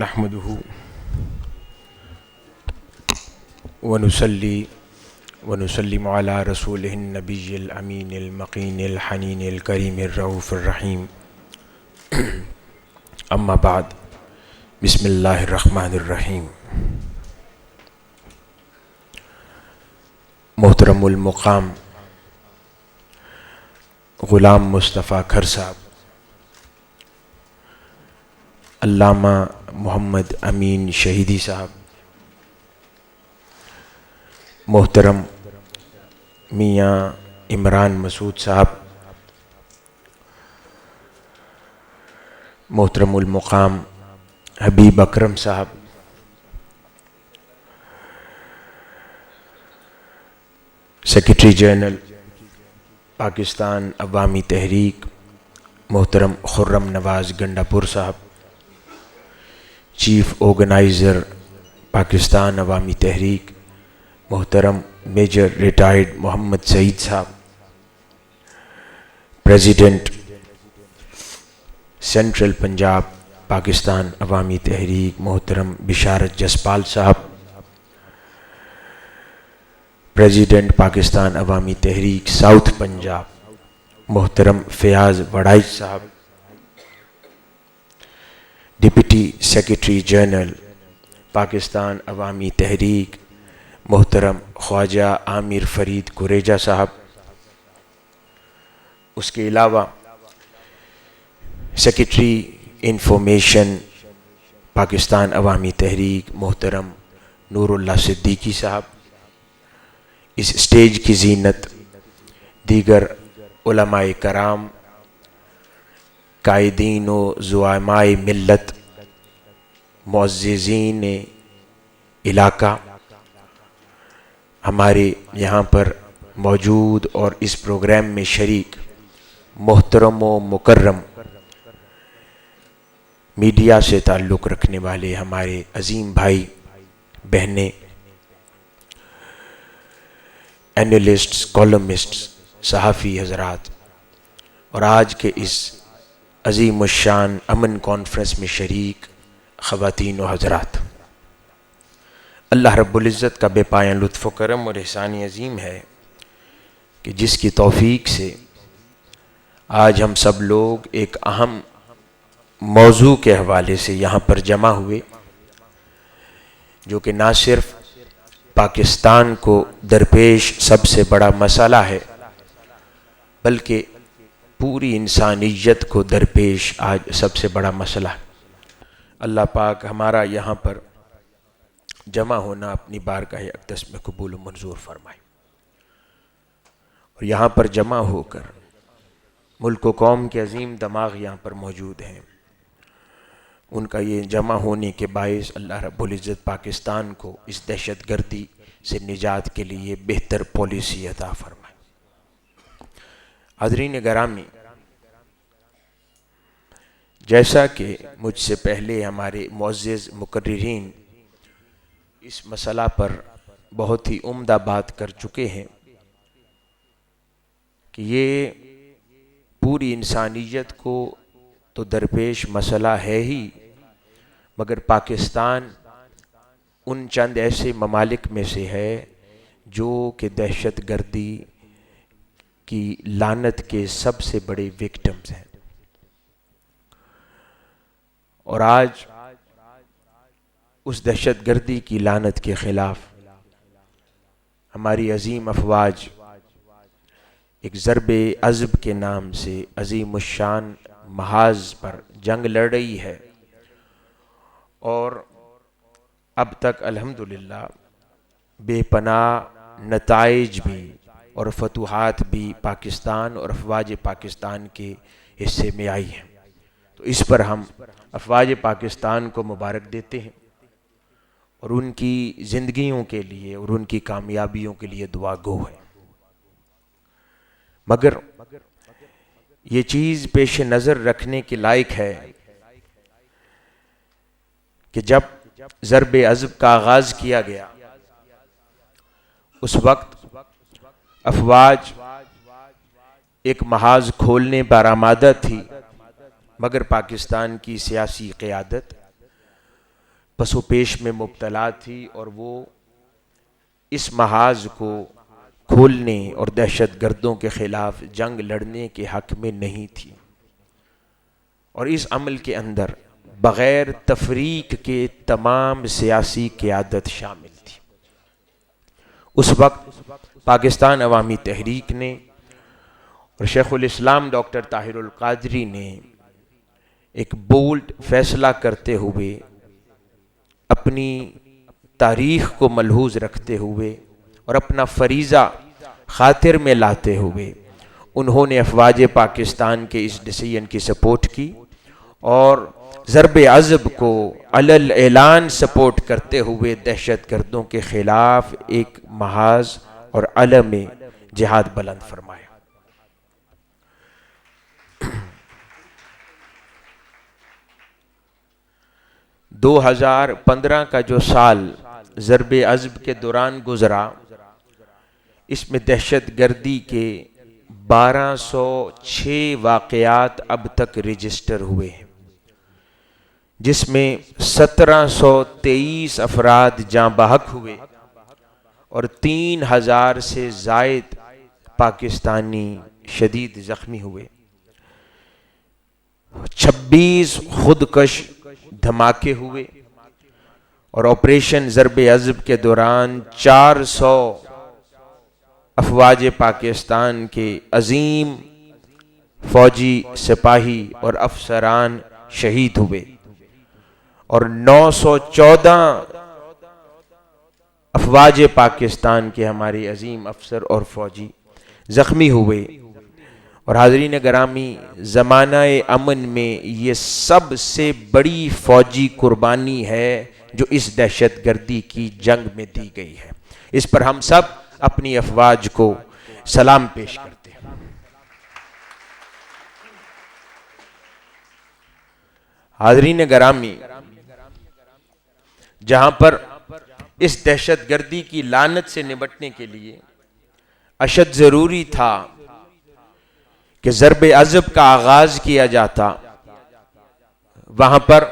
نحمده ونصلي ونسلم على رسوله النبي الأمين المقين الحنين الكريم الرؤوف الرحيم أما بعد بسم الله الرحمن الرحيم. محترم المقام غلام مصطفیٰ کھر صاحب، علامہ محمد امین شہیدی صاحب، محترم میاں عمران مسعود صاحب، محترم المقام حبیب اکرم صاحب، سیکریٹری جنرل پاکستان عوامی تحریک محترم خرم نواز گنڈا پور صاحب، چیف آرگنائزر پاکستان عوامی تحریک محترم میجر ریٹائرڈ محمد سعید صاحب، پریزیڈنٹ سینٹرل پنجاب پاکستان عوامی تحریک محترم بشارت جسپال صاحب، پریزیڈنٹ پاکستان عوامی تحریک ساؤتھ پنجاب محترم فیاض وڑائچ صاحب، ڈپٹی سیکریٹری جنرل پاکستان عوامی تحریک محترم خواجہ عامر فرید کوریجا صاحب، اس کے علاوہ سیکریٹری انفارمیشن پاکستان عوامی تحریک محترم نور اللہ صدیقی صاحب، اس اسٹیج کی زینت دیگر علماء کرام، قائدین و زعماء ملت، معززین علاقہ، ہمارے یہاں پر موجود اور اس پروگرام میں شریک محترم و مکرم میڈیا سے تعلق رکھنے والے ہمارے عظیم بھائی بہنیں، اینالسٹس، کالمسٹس، صحافی حضرات، اور آج کے اس عظیم الشان امن کانفرنس میں شریک خواتین و حضرات، اللہ رب العزت کا بے پایاں لطف و کرم اور احسان عظیم ہے کہ جس کی توفیق سے آج ہم سب لوگ ایک اہم موضوع کے حوالے سے یہاں پر جمع ہوئے، جو کہ نہ صرف پاکستان کو درپیش سب سے بڑا مسئلہ ہے، بلکہ پوری انسانیت کو درپیش آج سب سے بڑا مسئلہ ہے۔ اللہ پاک ہمارا یہاں پر جمع ہونا اپنی بارگاہ اقدس میں قبول و منظور فرمائے، اور یہاں پر جمع ہو کر ملک و قوم کے عظیم دماغ یہاں پر موجود ہیں، ان کا یہ جمع ہونے کے باعث اللہ رب العزت پاکستان کو اس دہشت گردی سے نجات کے لیے بہتر پالیسی عطا فرمائے۔ حاضرین گرامی، جیسا کہ مجھ سے پہلے ہمارے معزز مقررین اس مسئلہ پر بہت ہی عمدہ بات کر چکے ہیں کہ یہ پوری انسانیت کو تو درپیش مسئلہ ہے ہی، مگر پاکستان ان چند ایسے ممالک میں سے ہے جو کہ دہشت گردی کی لعنت کے سب سے بڑے وکٹمز ہیں، اور آج اس دہشت گردی کی لعنت کے خلاف ہماری عظیم افواج ایک ضرب عضب کے نام سے عظیم الشان محاذ پر جنگ لڑ رہی ہے، اور اب تک الحمدللہ بے پناہ نتائج بھی اور فتوحات بھی پاکستان اور افواج پاکستان کے حصے میں آئی ہیں، تو اس پر ہم افواج پاکستان کو مبارک دیتے ہیں اور ان کی زندگیوں کے لیے اور ان کی کامیابیوں کے لیے دعا گو ہے۔ مگر یہ چیز پیش نظر رکھنے کے لائق ہے کہ جب ضرب عضب کا آغاز کیا گیا، اس وقت افواج ایک محاذ کھولنے پر آمادہ تھی، مگر پاکستان کی سیاسی قیادت پس و پیش میں مبتلا تھی، اور وہ اس محاذ کو کھولنے اور دہشت گردوں کے خلاف جنگ لڑنے کے حق میں نہیں تھی، اور اس عمل کے اندر بغیر تفریق کے تمام سیاسی قیادت شامل تھی۔ اس وقت پاکستان عوامی تحریک نے اور شیخ الاسلام ڈاکٹر طاہر القادری نے ایک بولڈ فیصلہ کرتے ہوئے، اپنی تاریخ کو ملحوظ رکھتے ہوئے اور اپنا فریضہ خاطر میں لاتے ہوئے، انہوں نے افواج پاکستان کے اس ڈیسیژن کی سپورٹ کی اور ضرب عضب کو علل اعلان سپورٹ کرتے ہوئے دہشت گردوں کے خلاف ایک محاذ اور علم جہاد بلند فرمایا۔ 2015 کا جو سال ضرب عضب کے دوران گزرا، اس میں دہشت گردی کے 1206 واقعات اب تک رجسٹر ہوئے ہیں، جس میں 1723 افراد جاں بحق ہوئے اور 3000 سے زائد پاکستانی شدید زخمی ہوئے۔ 26 خودکش دھماکے ہوئے، اور آپریشن ضرب عضب کے دوران 400 افواج پاکستان کے عظیم فوجی سپاہی اور افسران شہید ہوئے، اور 914 افواج پاکستان کے ہمارے عظیم افسر اور فوجی زخمی ہوئے۔ اور حاضرین گرامی، زمانہ امن میں یہ سب سے بڑی فوجی قربانی ہے جو اس دہشت گردی کی جنگ میں دی گئی ہے۔ اس پر ہم سب اپنی افواج کو سلام پیش کرتے ہیں۔ حاضرین گرامی، جہاں پر اس دہشت گردی کی لعنت سے نمٹنے کے لیے اشد ضروری تھا کہ ضرب عضب کا آغاز کیا جاتا، وہاں پر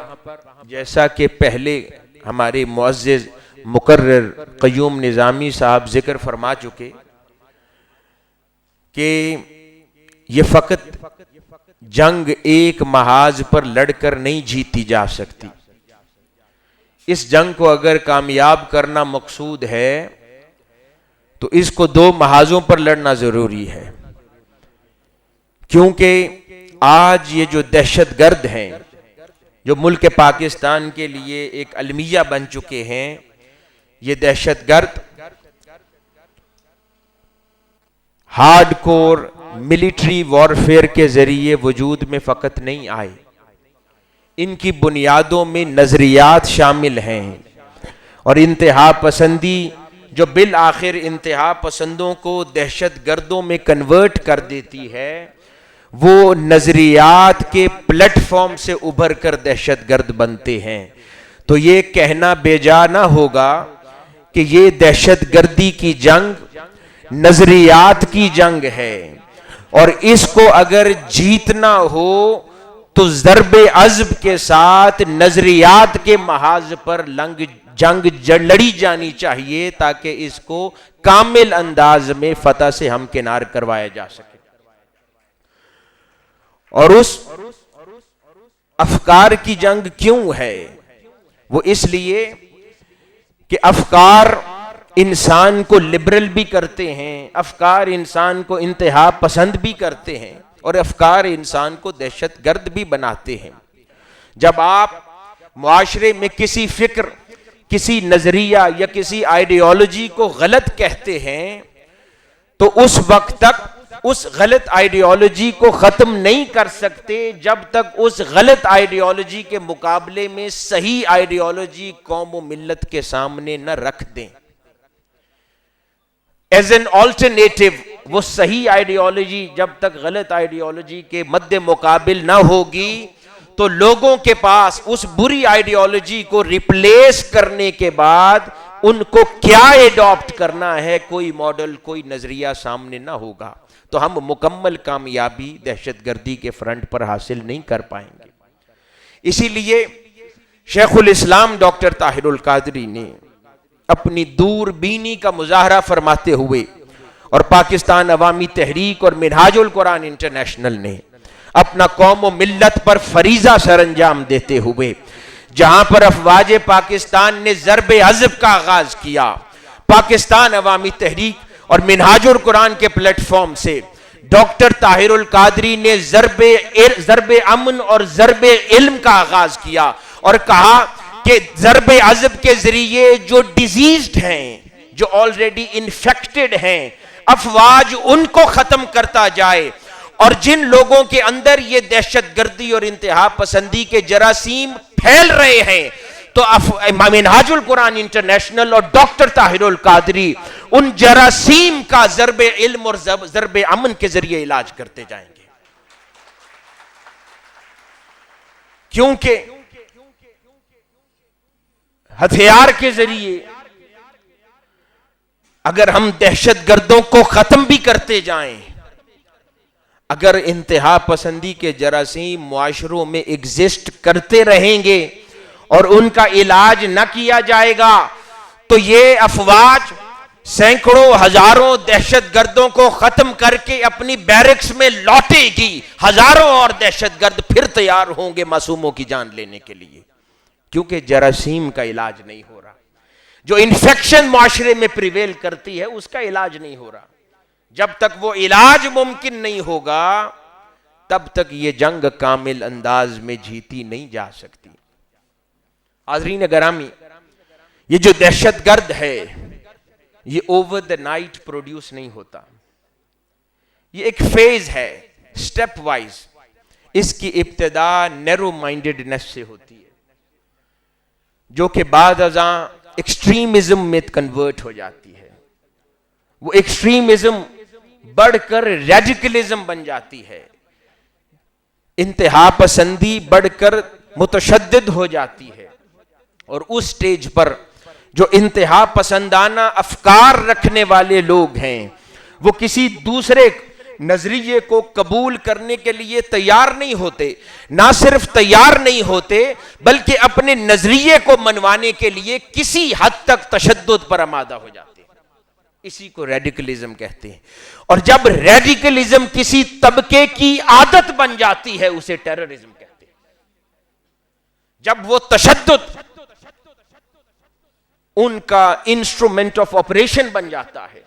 جیسا کہ پہلے ہمارے معزز مقرر قیوم نظامی صاحب ذکر فرما چکے کہ یہ فقط جنگ ایک محاذ پر لڑ کر نہیں جیتی جا سکتی۔ اس جنگ کو اگر کامیاب کرنا مقصود ہے تو اس کو 2 محاذوں پر لڑنا ضروری ہے، کیونکہ آج یہ جو دہشت گرد ہیں، جو ملک پاکستان کے لیے ایک المیہ بن چکے ہیں، یہ دہشت گرد ہارڈ کور ملٹری وارفیئر کے ذریعے وجود میں فقط نہیں آئے، ان کی بنیادوں میں نظریات شامل ہیں، اور انتہا پسندی جو بالآخر انتہا پسندوں کو دہشت گردوں میں کنورٹ کر دیتی ہے، وہ نظریات کے پلیٹ فارم سے ابھر کر دہشت گرد بنتے ہیں۔ تو یہ کہنا بے جا نہ ہوگا کہ یہ دہشت گردی کی جنگ نظریات کی جنگ ہے، اور اس کو اگر جیتنا ہو تو ضرب عضب کے ساتھ نظریات کے محاذ پر جنگ لڑی جانی چاہیے، تاکہ اس کو کامل انداز میں فتح سے ہمکنار کروایا جا سکے۔ اور اس افکار کی جنگ کیوں ہے؟ وہ اس لیے کہ افکار انسان کو لبرل بھی کرتے ہیں، افکار انسان کو انتہا پسند بھی کرتے ہیں، اور افکار انسان کو دہشت گرد بھی بناتے ہیں۔ جب آپ معاشرے میں کسی فکر، کسی نظریہ یا کسی آئیڈیالوجی کو غلط کہتے ہیں تو اس وقت تک اس غلط آئیڈیالوجی کو ختم نہیں کر سکتے جب تک اس غلط آئیڈیالوجی کے مقابلے میں صحیح آئیڈیالوجی قوم و ملت کے سامنے نہ رکھ دیں۔ ایز این آلٹرنیٹو، وہ صحیح آئیڈیالوجی جب تک غلط آئیڈیالوجی کے مد مقابل نہ ہوگی تو لوگوں کے پاس اس بری آئیڈیالوجی کو ریپلیس کرنے کے بعد ان کو کیا ایڈاپٹ کرنا ہے، کوئی ماڈل، کوئی نظریہ سامنے نہ ہوگا، تو ہم مکمل کامیابی دہشت گردی کے فرنٹ پر حاصل نہیں کر پائیں گے۔ اسی لیے شیخ الاسلام ڈاکٹر طاہر القادری نے اپنی دور بینی کا مظاہرہ فرماتے ہوئے اور پاکستان عوامی تحریک اور منہاج القرآن انٹرنیشنل نے اپنا قوم و ملت پر فریضہ سر انجام دیتے ہوئے جہاں پر افواج پاکستان نے ضرب عضب کا آغاز کیا، پاکستان عوامی تحریک اور منہاج القرآن کے پلیٹ فارم سے ڈاکٹر طاہر القادری نے ضرب امن اور ضرب علم کا آغاز کیا اور کہا کہ ضرب عضب کے ذریعے جو ڈیزیزڈ ہیں، جو آلریڈی انفیکٹڈ ہیں، افواج ان کو ختم کرتا جائے، اور جن لوگوں کے اندر یہ دہشت گردی اور انتہا پسندی کے جراثیم پھیل رہے ہیں، تو منہاج القرآن انٹرنیشنل اور ڈاکٹر طاہر القادری ان جراثیم کا ضرب علم اور ضرب امن کے ذریعے علاج کرتے جائیں گے. کیونکہ ہتھیار کے ذریعے اگر ہم دہشت گردوں کو ختم بھی کرتے جائیں، اگر انتہا پسندی کے جراثیم معاشروں میں ایگزسٹ کرتے رہیں گے اور ان کا علاج نہ کیا جائے گا تو یہ افواج سینکڑوں ہزاروں دہشت گردوں کو ختم کر کے اپنی بیرکس میں لوٹے گی. ہزاروں اور دہشت گرد پھر تیار ہوں گے معصوموں کی جان لینے کے لیے، کیونکہ جراثیم کا علاج نہیں ہو رہا. جو انفیکشن معاشرے میں پریویل کرتی ہے اس کا علاج نہیں ہو رہا. جب تک وہ علاج ممکن نہیں ہوگا تب تک یہ جنگ کامل انداز میں جیتی نہیں جا سکتی. حاضرین گرامی، یہ جو دہشت گرد ہے یہ اوور دا نائٹ پروڈیوس نہیں ہوتا، یہ ایک فیز ہے، سٹیپ وائز. اس کی ابتدا نیرو مائنڈڈنس سے ہوتی ہے جو کہ بعد ازاں ایکسٹریمزم میں کنورٹ ہو جاتی ہے. وہ ایکسٹریمزم بڑھ کر ریڈیکلزم بن جاتی ہے، انتہا پسندی بڑھ کر متشدد ہو جاتی ہے، اور اس سٹیج پر جو انتہا پسندانہ افکار رکھنے والے لوگ ہیں وہ کسی دوسرے نظریے کو قبول کرنے کے لیے تیار نہیں ہوتے. نہ صرف تیار نہیں ہوتے بلکہ اپنے نظریے کو منوانے کے لیے کسی حد تک تشدد پر آمادہ ہو جاتے ہیں. اسی کو ریڈیکلزم کہتے ہیں. اور جب ریڈیکلزم کسی طبقے کی عادت بن جاتی ہے اسے ٹیررزم کہتے ہیں. جب وہ تشدد ان کا انسٹرومنٹ آف آپریشن بن جاتا ہے،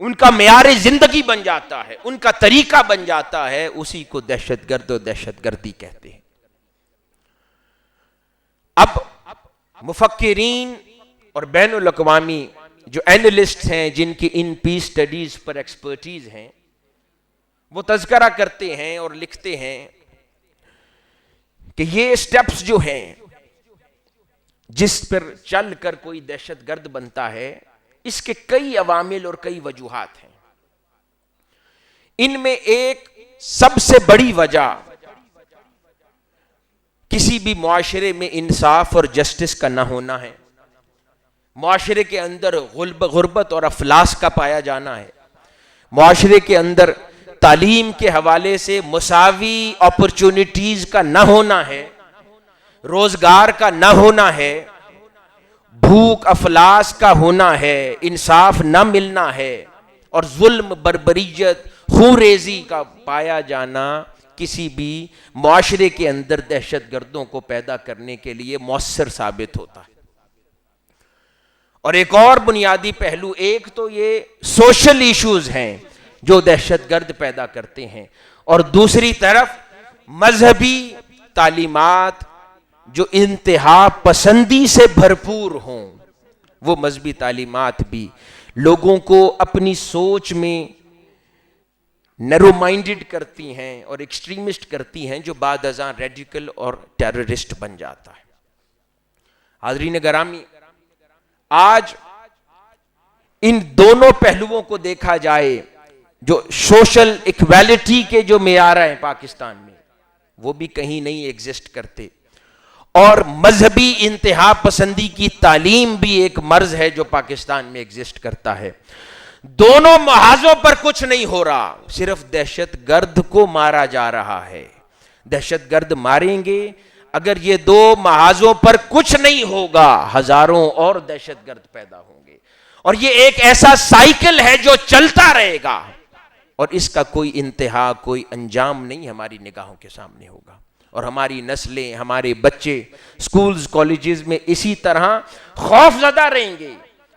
ان کا معیار زندگی بن جاتا ہے، ان کا طریقہ بن جاتا ہے، اسی کو دہشت گرد و دہشت گردی کہتے ہیں. اب مفکرین اور بین الاقوامی جو اینالسٹ ہیں جن کی ان پیس سٹڈیز پر ایکسپرٹیز ہیں وہ تذکرہ کرتے ہیں اور لکھتے ہیں کہ یہ سٹیپس جو ہیں جس پر چل کر کوئی دہشت گرد بنتا ہے اس کے کئی عوامل اور کئی وجوہات ہیں. ان میں ایک سب سے بڑی وجہ کسی بھی معاشرے میں انصاف اور جسٹس کا نہ ہونا ہے. معاشرے کے اندر غربت اور افلاس کا پایا جانا ہے. معاشرے کے اندر تعلیم کے حوالے سے مساوی اپرچونٹیز کا نہ ہونا ہے، روزگار کا نہ ہونا ہے، بھوک افلاس کا ہونا ہے، انصاف نہ ملنا ہے، اور ظلم، بربریت، خوریزی کا پایا جانا کسی بھی معاشرے کے اندر دہشت گردوں کو پیدا کرنے کے لیے مؤثر ثابت ہوتا ہے. اور ایک اور بنیادی پہلو، ایک تو یہ سوشل ایشوز ہیں جو دہشت گرد پیدا کرتے ہیں، اور دوسری طرف مذہبی تعلیمات جو انتہا پسندی سے بھرپور ہوں. وہ مذہبی تعلیمات بھی لوگوں کو اپنی سوچ میں نیرو مائنڈڈ کرتی ہیں اور ایکسٹریمسٹ کرتی ہیں جو بعد ازاں ریڈیکل اور ٹیررسٹ بن جاتا ہے. حاضرین گرامی، آج ان دونوں پہلوؤں کو دیکھا جائے، جو سوشل ایکویلٹی کے جو معیار ہیں پاکستان میں وہ بھی کہیں نہیں ایگزسٹ کرتے، اور مذہبی انتہا پسندی کی تعلیم بھی ایک مرض ہے جو پاکستان میں ایگزسٹ کرتا ہے. دونوں محاذوں پر کچھ نہیں ہو رہا، صرف دہشت گرد کو مارا جا رہا ہے. دہشت گرد ماریں گے اگر یہ دو محاذوں پر کچھ نہیں ہوگا ہزاروں اور دہشت گرد پیدا ہوں گے، اور یہ ایک ایسا سائیکل ہے جو چلتا رہے گا، اور اس کا کوئی انتہا، کوئی انجام نہیں ہماری نگاہوں کے سامنے ہوگا، اور ہماری نسلیں، ہمارے بچے سکولز کالجز میں اسی طرح خوف زدہ رہیں گے،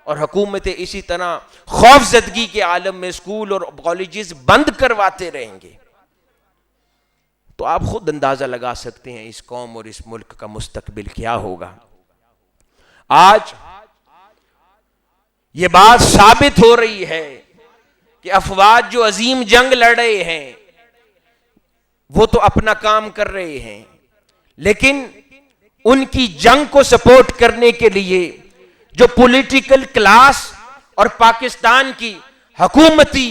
اور حکومتیں اسی طرح خوف زدگی کے عالم میں سکول اور کالجز بند کرواتے رہیں گے۔ تو آپ خود اندازہ لگا سکتے ہیں اس قوم اور اس ملک کا مستقبل کیا ہوگا۔ آج یہ بات ثابت ہو رہی ہے کہ افواج جو عظیم جنگ لڑ رہے ہیں وہ تو اپنا کام کر رہے ہیں، لیکن ان کی جنگ کو سپورٹ کرنے کے لیے جو پولیٹیکل کلاس اور پاکستان کی حکومتی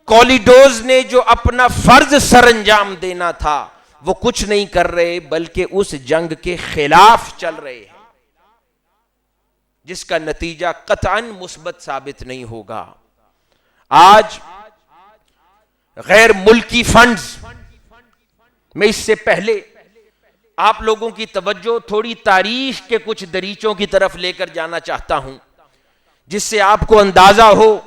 کولیڈوز نے جو اپنا فرض سر انجام دینا تھا وہ کچھ نہیں کر رہے، بلکہ اس جنگ کے خلاف چل رہے ہیں، جس کا نتیجہ قطعاً مثبت ثابت نہیں ہوگا۔ آج غیر ملکی فنڈز میں اس سے پہلے آپ لوگوں کی توجہ تھوڑی تاریخ کے کچھ دریچوں کی طرف لے کر جانا چاہتا ہوں، جس سے آپ کو اندازہ ہو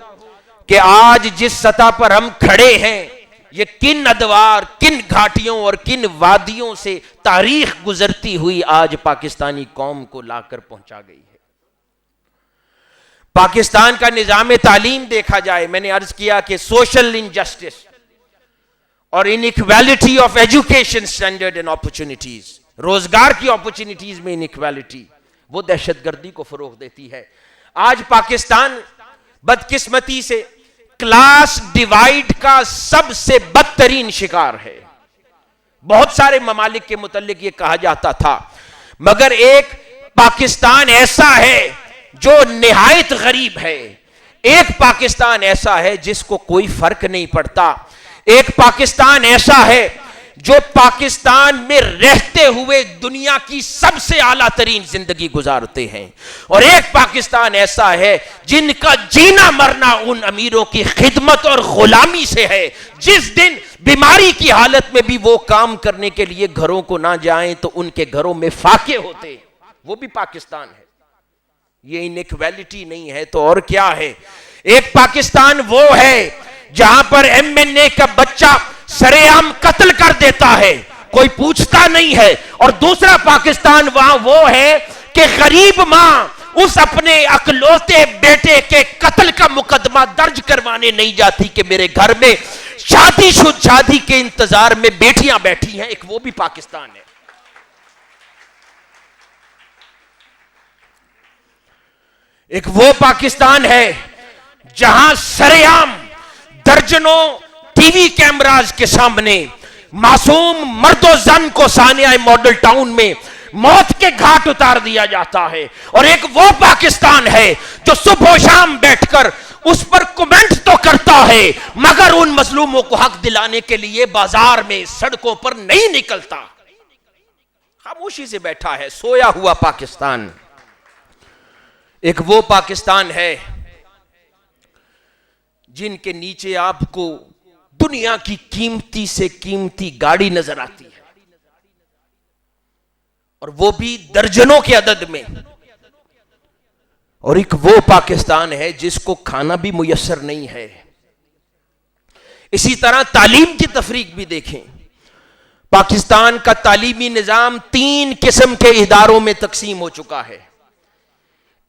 کہ آج جس سطح پر ہم کھڑے ہیں یہ کن ادوار، کن گھاٹیوں اور کن وادیوں سے تاریخ گزرتی ہوئی آج پاکستانی قوم کو لا کر پہنچا گئی ہے۔ پاکستان کا نظام تعلیم دیکھا جائے، میں نے عرض کیا کہ سوشل انجسٹس اور inequality of education standard and opportunities, روزگار کی اپرچونٹیز میں انیکویلٹی، وہ دہشت گردی کو فروغ دیتی ہے۔ آج پاکستان بدقسمتی سے کلاس ڈیوائیڈ کا سب سے بدترین شکار ہے۔ بہت سارے ممالک کے متعلق یہ کہا جاتا تھا، مگر ایک پاکستان ایسا ہے جو نہایت غریب ہے، ایک پاکستان ایسا ہے جس کو کوئی فرق نہیں پڑتا، ایک پاکستان ایسا ہے جو پاکستان میں رہتے ہوئے دنیا کی سب سے اعلیٰ ترین زندگی گزارتے ہیں، اور ایک پاکستان ایسا ہے جن کا جینا مرنا ان امیروں کی خدمت اور غلامی سے ہے، جس دن بیماری کی حالت میں بھی وہ کام کرنے کے لیے گھروں کو نہ جائیں تو ان کے گھروں میں فاقے ہوتے، وہ بھی پاکستان ہے۔ یہ انیکویلٹی نہیں ہے تو اور کیا ہے؟ ایک پاکستان وہ ہے جہاں پر ایم این اے کا بچہ سرے عام قتل کر دیتا ہے، کوئی پوچھتا نہیں ہے، اور دوسرا پاکستان وہاں وہ ہے کہ غریب ماں اس اپنے اکلوتے بیٹے کے قتل کا مقدمہ درج کروانے نہیں جاتی کہ میرے گھر میں شادی کے انتظار میں بیٹیاں بیٹھی ہیں، ایک وہ بھی پاکستان ہے۔ ایک وہ پاکستان ہے جہاں سرے عام درجنوں ٹی وی کیمراز کے سامنے معصوم مرد و زن کو سانحہ ماڈل ٹاؤن میں موت کے گھاٹ اتار دیا جاتا ہے، اور ایک وہ پاکستان ہے جو صبح و شام بیٹھ کر اس پر کومنٹ تو کرتا ہے مگر ان مظلوموں کو حق دلانے کے لیے بازار میں سڑکوں پر نہیں نکلتا، خاموشی سے بیٹھا ہے، سویا ہوا پاکستان۔ ایک وہ پاکستان ہے جن کے نیچے آپ کو دنیا کی قیمتی سے قیمتی گاڑی نظر آتی ہے، اور وہ بھی درجنوں کے عدد میں، اور ایک وہ پاکستان ہے جس کو کھانا بھی میسر نہیں ہے۔ اسی طرح تعلیم کی تفریق بھی دیکھیں، پاکستان کا تعلیمی نظام 3 قسم کے اداروں میں تقسیم ہو چکا ہے۔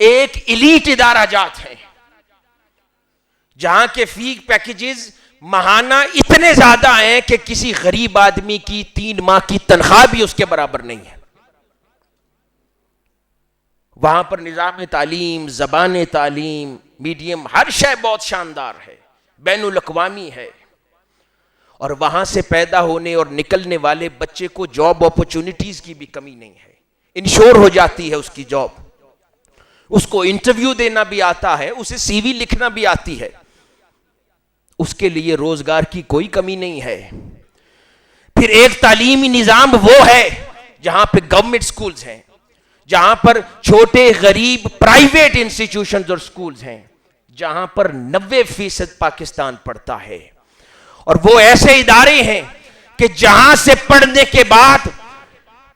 ایک ایلیٹ ادارہ جات ہے جہاں کے فی پیکیجز ماہانہ اتنے زیادہ ہیں کہ کسی غریب آدمی کی 3 ماہ کی تنخواہ بھی اس کے برابر نہیں ہے۔ وہاں پر نظام تعلیم، زبان تعلیم، میڈیم، ہر شے بہت شاندار ہے، بین الاقوامی ہے، اور وہاں سے پیدا ہونے اور نکلنے والے بچے کو جاب اپرچونٹیز کی بھی کمی نہیں ہے، انشور ہو جاتی ہے اس کی جاب، اس کو انٹرویو دینا بھی آتا ہے، اسے سی وی لکھنا بھی آتی ہے، اس کے لیے روزگار کی کوئی کمی نہیں ہے۔ پھر ایک تعلیمی نظام وہ ہے جہاں پہ گورنمنٹ سکولز ہیں، جہاں پر چھوٹے غریب پرائیویٹ انسٹیٹیوشنز اور سکولز ہیں، جہاں پر 90% پاکستان پڑھتا ہے، اور وہ ایسے ادارے ہیں کہ جہاں سے پڑھنے کے بعد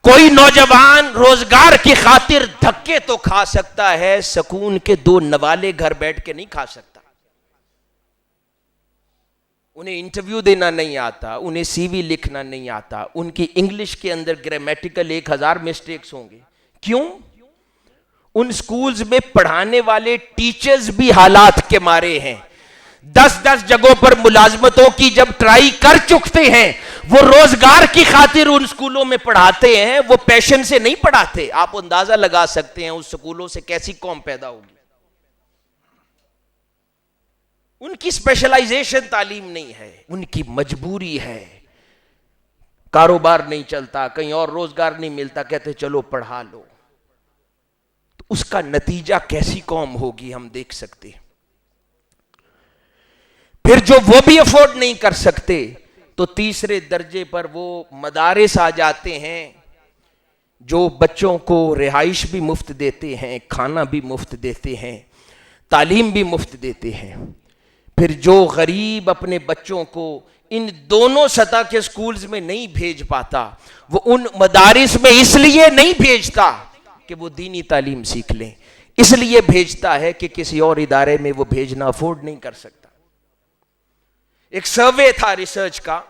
کوئی نوجوان روزگار کی خاطر دھکے تو کھا سکتا ہے، سکون کے 2 نوالے گھر بیٹھ کے نہیں کھا سکتا۔ انہیں انٹرویو دینا نہیں آتا، انہیں سی وی لکھنا نہیں آتا، ان کی انگلش کے اندر گرامیٹیکل 1000 مسٹیکس ہوں گے۔ کیوں؟ ان سکولز میں پڑھانے والے ٹیچرز بھی حالات کے مارے ہیں۔ 10 جگہوں پر ملازمتوں کی جب ٹرائی کر چکتے ہیں، وہ روزگار کی خاطر ان سکولوں میں پڑھاتے ہیں، وہ پیشن سے نہیں پڑھاتے۔ آپ اندازہ لگا سکتے ہیں اس سکولوں سے کیسی قوم پیدا ہوگی۔ ان کی اسپیشلائزیشن تعلیم نہیں ہے، ان کی مجبوری ہے، کاروبار نہیں چلتا، کہیں اور روزگار نہیں ملتا، کہتے چلو پڑھا لو۔ تو اس کا نتیجہ کیسی قوم ہوگی ہم دیکھ سکتے ہیں۔ پھر جو وہ بھی افورڈ نہیں کر سکتے تو تیسرے درجے پر وہ مدارس آ جاتے ہیں جو بچوں کو رہائش بھی مفت دیتے ہیں، کھانا بھی مفت دیتے ہیں، تعلیم بھی مفت دیتے ہیں۔ پھر جو غریب اپنے بچوں کو ان دونوں سطح کے سکولز میں نہیں بھیج پاتا، وہ ان مدارس میں اس لیے نہیں بھیجتا کہ وہ دینی تعلیم سیکھ لیں، اس لیے بھیجتا ہے کہ کسی اور ادارے میں وہ بھیجنا افورڈ نہیں کر سکتا۔ ایک سروے تھا ریسرچ کا،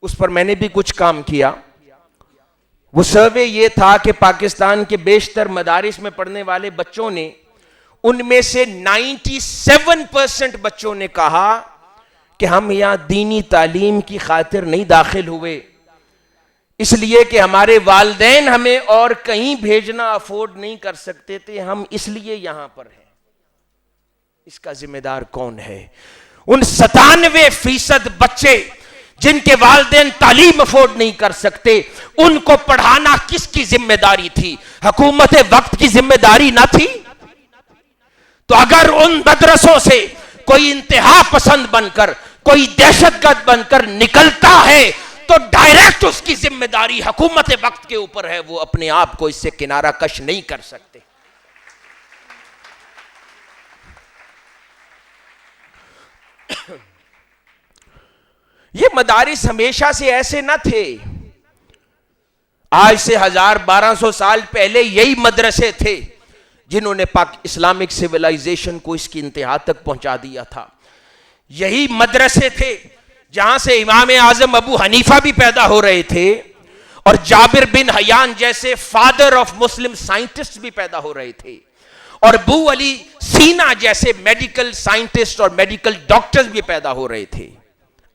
اس پر میں نے بھی کچھ کام کیا۔ وہ سروے یہ تھا کہ پاکستان کے بیشتر مدارس میں پڑھنے والے بچوں نے، ان میں سے 97% بچوں نے کہا کہ ہم یہاں دینی تعلیم کی خاطر نہیں داخل ہوئے، اس لیے کہ ہمارے والدین ہمیں اور کہیں بھیجنا افورڈ نہیں کر سکتے تھے، ہم اس لیے یہاں پر ہیں۔ اس کا ذمہ دار کون ہے؟ ان 97% بچے جن کے والدین تعلیم افورڈ نہیں کر سکتے، ان کو پڑھانا کس کی ذمہ داری تھی؟ حکومت وقت کی ذمہ داری نہ تھی؟ تو اگر ان مدرسوں سے کوئی انتہا پسند بن کر، کوئی دہشت گرد بن کر نکلتا ہے تو ڈائریکٹ اس کی ذمہ داری حکومت وقت کے اوپر ہے، وہ اپنے آپ کو اس سے کنارہ کش نہیں کر سکتے۔ یہ مدارس ہمیشہ سے ایسے نہ تھے، آج سے 1200 سال پہلے یہی مدرسے تھے جنہوں نے اسلامک سیولائزیشن کو اس کی انتہا تک پہنچا دیا تھا۔ یہی مدرسے تھے جہاں سے امام اعظم ابو حنیفہ بھی پیدا ہو رہے تھے، اور جابر بن حیان جیسے فادر آف مسلم سائنٹسٹ بھی پیدا ہو رہے تھے، اور ابو علی سینا جیسے میڈیکل سائنٹسٹ اور میڈیکل ڈاکٹرز بھی پیدا ہو رہے تھے۔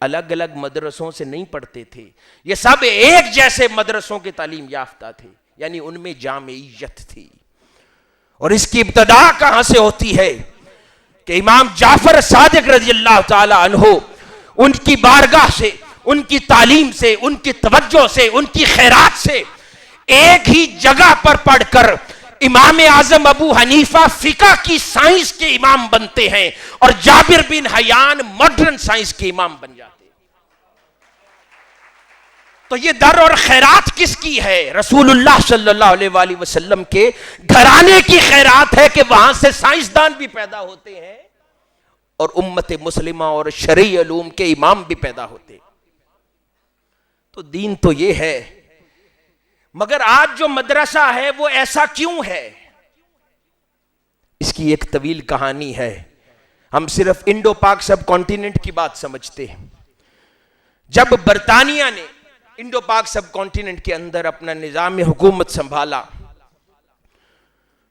الگ الگ مدرسوں سے نہیں پڑھتے تھے، یہ سب ایک جیسے مدرسوں کے تعلیم یافتہ تھے، یعنی ان میں جامعیت تھی۔ اور اس کی ابتدا کہاں سے ہوتی ہے کہ امام جعفر صادق رضی اللہ تعالی عنہ، ان کی بارگاہ سے، ان کی تعلیم سے، ان کی توجہ سے، ان کی خیرات سے ایک ہی جگہ پر پڑھ کر امام اعظم ابو حنیفہ فقہ کی سائنس کے امام بنتے ہیں، اور جابر بن حیان ماڈرن سائنس کے امام بن جاتے ہیں۔ تو یہ در اور خیرات کس کی ہے؟ رسول اللہ صلی اللہ علیہ وآلہ وسلم کے گھرانے کی خیرات ہے کہ وہاں سے سائنسدان بھی پیدا ہوتے ہیں اور امت مسلمہ اور شرعی علوم کے امام بھی پیدا ہوتے ہیں۔ تو دین تو یہ ہے، مگر آج جو مدرسہ ہے وہ ایسا کیوں ہے؟ اس کی ایک طویل کہانی ہے۔ ہم صرف انڈو پاک سب کانٹیننٹ کی بات سمجھتے ہیں۔ جب برطانیہ نے انڈو پاک سب کانٹیننٹ کے اندر اپنا نظام حکومت سنبھالا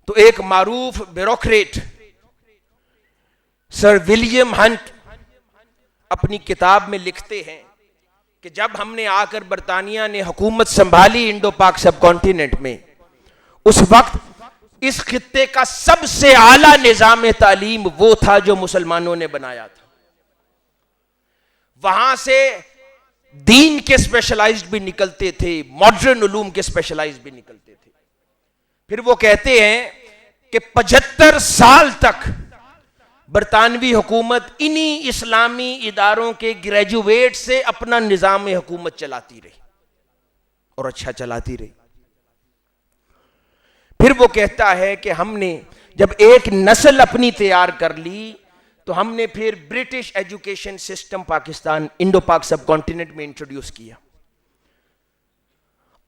تو ایک معروف بیوروکریٹ سر ولیم ہنٹ اپنی کتاب میں لکھتے ہیں کہ جب ہم نے آ کر برطانیہ نے حکومت سنبھالی انڈو پاک سب کانٹیننٹ میں، اس وقت اس خطے کا سب سے اعلیٰ نظام تعلیم وہ تھا جو مسلمانوں نے بنایا تھا۔ وہاں سے دین کے اسپیشلائزڈ بھی نکلتے تھے، ماڈرن علوم کے اسپیشلائزڈ بھی نکلتے تھے۔ پھر وہ کہتے ہیں کہ 75 سال تک برطانوی حکومت انہی اسلامی اداروں کے گریجویٹ سے اپنا نظام حکومت چلاتی رہی اور اچھا چلاتی رہی۔ پھر وہ کہتا ہے کہ ہم نے جب ایک نسل اپنی تیار کر لی تو ہم نے پھر British education system Pakistan Indo Pak سب کانٹیننٹ میں انٹروڈیوس کیا،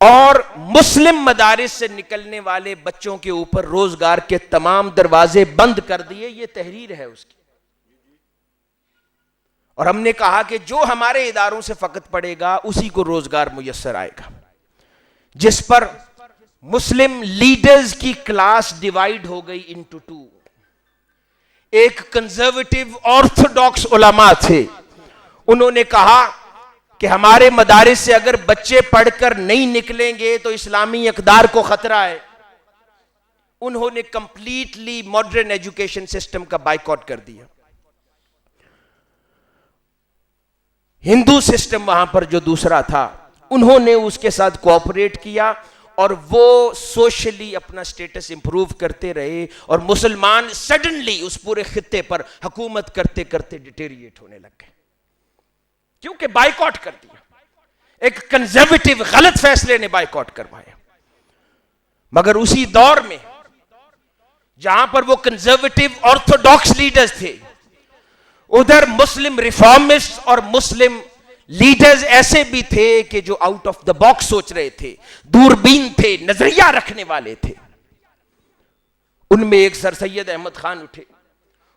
اور مسلم مدارس سے نکلنے والے بچوں کے اوپر روزگار کے تمام دروازے بند کر دیے. یہ تحریر ہے اس کی. اور ہم نے کہا کہ جو ہمارے اداروں سے فقط پڑھے گا اسی کو روزگار میسر آئے گا. جس پر مسلم لیڈرز کی کلاس ڈیوائیڈ ہو گئی انٹو ٹو. ایک کنزرویٹو آرتھوڈاکس علماء تھے, انہوں نے کہا کہ ہمارے مدارس سے اگر بچے پڑھ کر نہیں نکلیں گے تو اسلامی اقدار کو خطرہ ہے. انہوں نے کمپلیٹلی ماڈرن ایجوکیشن سسٹم کا بائیکاٹ کر دیا. ہندو سسٹم وہاں پر جو دوسرا تھا انہوں نے اس کے ساتھ کوآپریٹ کیا اور وہ سوشلی اپنا سٹیٹس امپروو کرتے رہے, اور مسلمان سڈنلی اس پورے خطے پر حکومت کرتے کرتے ڈیٹیریٹ ہونے لگ گئے کیونکہ بائیکاٹ کر دیا. ایک کنزرویٹو غلط فیصلے نے بائیکاٹ کروایا. مگر اسی دور میں جہاں پر وہ کنزرویٹو آرتھوڈاکس لیڈرز تھے, ادھر مسلم ریفارمسٹ اور مسلم لیڈرز ایسے بھی تھے کہ جو آؤٹ آف دا باکس سوچ رہے تھے, دوربین تھے, نظریہ رکھنے والے تھے. ان میں ایک سر سید احمد خان اٹھے,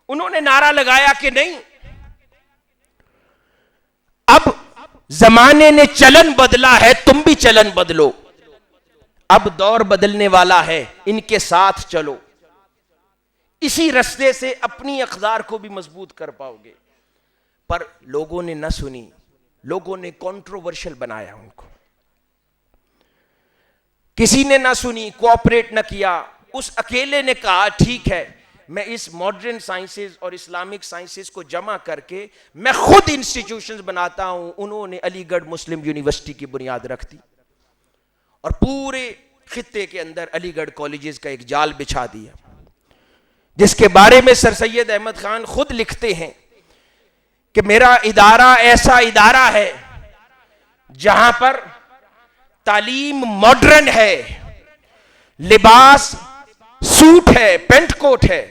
انہوں نے نعرہ لگایا کہ نہیں, اب زمانے نے چلن بدلا ہے, تم بھی چلن بدلو. اب دور بدلنے والا ہے, ان کے ساتھ چلو. اسی رستے سے اپنی اقدار کو بھی مضبوط کر پاؤ گے. پر لوگوں نے نہ سنی, لوگوں نے کنٹروورشل بنایا ان کو. کسی نے نہ سنی, کوآپریٹ نہ کیا. اس اکیلے نے کہا ٹھیک ہے, میں اس ماڈرن سائنسز اور اسلامک سائنسز کو جمع کر کے میں خود انسٹیٹیوشنز بناتا ہوں. انہوں نے علی گڑھ مسلم یونیورسٹی کی بنیاد رکھ دی اور پورے خطے کے اندر علی گڑھ کالجز کا ایک جال بچھا دیا, جس کے بارے میں سر سید احمد خان خود لکھتے ہیں کہ میرا ادارہ ایسا ادارہ ہے جہاں پر تعلیم ماڈرن ہے, لباس سوٹ ہے, پینٹ کوٹ ہے,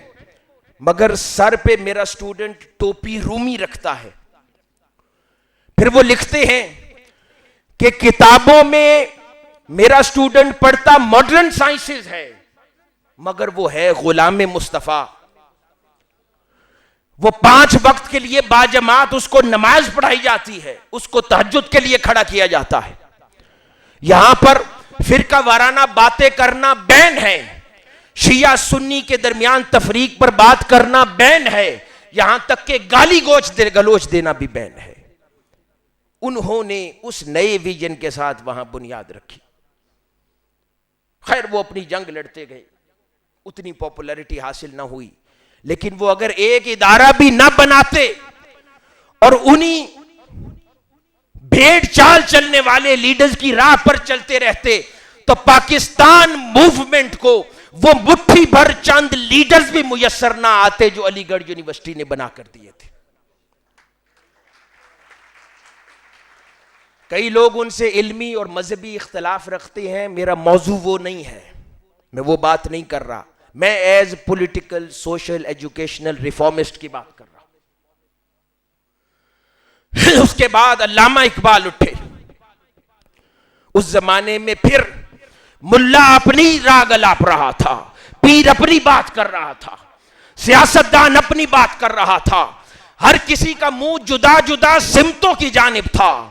مگر سر پہ میرا سٹوڈنٹ ٹوپی رومی رکھتا ہے. پھر وہ لکھتے ہیں کہ کتابوں میں میرا سٹوڈنٹ پڑھتا ماڈرن سائنسز ہے, مگر وہ ہے غلام مصطفیٰ. وہ 5 وقت کے لیے باجماعت اس کو نماز پڑھائی جاتی ہے, اس کو تہجد کے لیے کھڑا کیا جاتا ہے. یہاں پر فرقہ وارانہ باتیں کرنا بین ہے, شیعہ سنی کے درمیان تفریق پر بات کرنا بین ہے, یہاں تک کہ گالی گلوچ دینا بھی بین ہے. انہوں نے اس نئے ویژن کے ساتھ وہاں بنیاد رکھی. خیر وہ اپنی جنگ لڑتے گئے, اتنی پاپولیرٹی حاصل نہ ہوئی, لیکن وہ اگر ایک ادارہ بھی نہ بناتے اور انہی بھیڑ چال چلنے والے لیڈرز کی راہ پر چلتے رہتے تو پاکستان موومنٹ کو وہ مٹھی بھر چند لیڈرز بھی میسر نہ آتے جو علی گڑھ یونیورسٹی نے بنا کر دیے تھے. کئی لوگ ان سے علمی اور مذہبی اختلاف رکھتے ہیں, میرا موضوع وہ نہیں ہے, میں وہ بات نہیں کر رہا. میں as political social educational reformist کی بات کر رہا ہوں. اس کے بعد علامہ اقبال اٹھے. اس زمانے میں پھر ملا اپنی راگ الاپ رہا تھا, پیر اپنی بات کر رہا تھا, سیاستدان اپنی بات کر رہا تھا, ہر کسی کا منہ جدا جدا سمتوں کی جانب تھا.